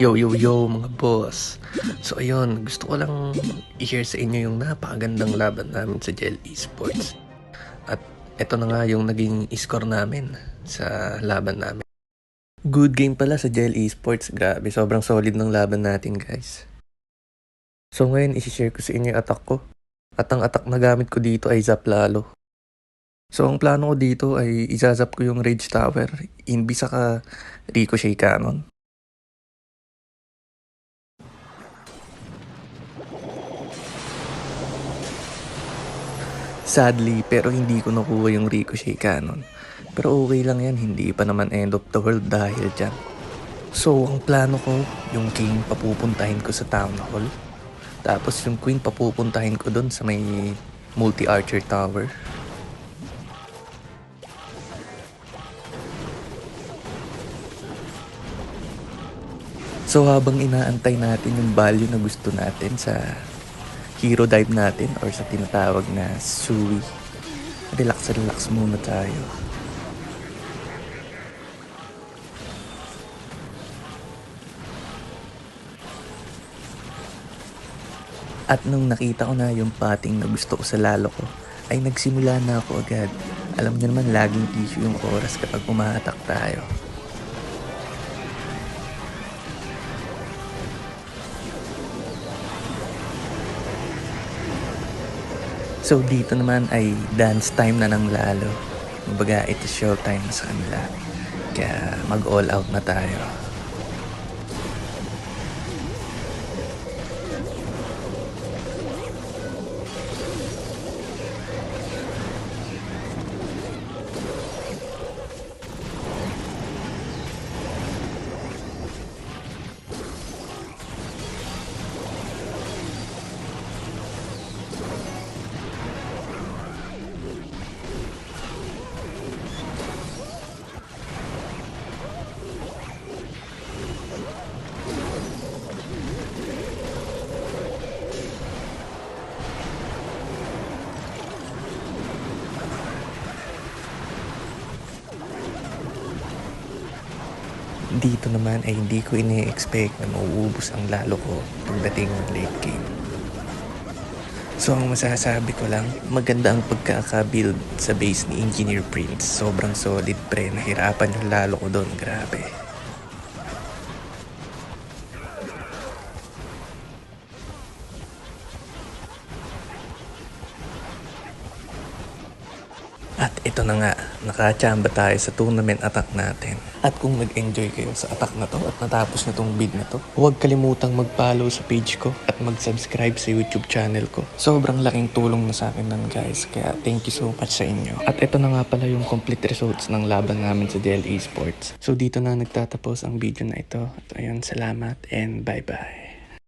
Yo, yo, yo mga boss. So ayun, gusto ko lang i-share sa inyo yung napakagandang laban namin sa Gel Esports. At eto na nga yung naging score namin sa laban namin. Good game pala sa Gel Esports. Grabe, sobrang solid ng laban natin guys. So ngayon, isi-share ko sa inyo yung attack ko. At ang attack na gamit ko dito ay Zap Lalo. So ang plano ko dito ay izazap ko yung Rage Tower, Invi saka Ricochet Cannon. Sadly, pero hindi ko nakuha yung Ricochet Cannon. Pero okay lang yan, hindi pa naman end of the world dahil dyan. So, ang plano ko, yung king papupuntahin ko sa town hall. Tapos yung queen papupuntahin ko doon sa may multi-archer tower. So, habang inaantay natin yung value na gusto natin sa hero dive natin or sa tinatawag na Sui, relax muna tayo. At nung nakita ko na yung pating na gusto ko sa lalo ko, ay nagsimula na ako agad. Alam niyo naman laging issue yung oras kapag umahatak tayo. So dito naman ay dance time na ng lalo. Kumbaga ito show time sa kanila. Kaya mag all out na tayo. Dito naman ay hindi ko ini-expect na mauubos ang lalo ko pagdating ng late game. So ang masasabi ko lang, maganda ang pagkaka-build sa base ni Engineer Prince. Sobrang solid pre, nahirapan yung lalo ko doon, grabe. At ito na nga, nakachamba tayo sa tournament attack natin. At kung nag-enjoy kayo sa attack na to at natapos na tong bid na to, huwag kalimutang mag-follow sa page ko at mag-subscribe sa YouTube channel ko. Sobrang laking tulong na sa akin nun guys, kaya thank you so much sa inyo. At ito na nga pala yung complete results ng laban namin sa DL Esports. So dito na nagtatapos ang video na ito. At ayun, salamat and bye-bye.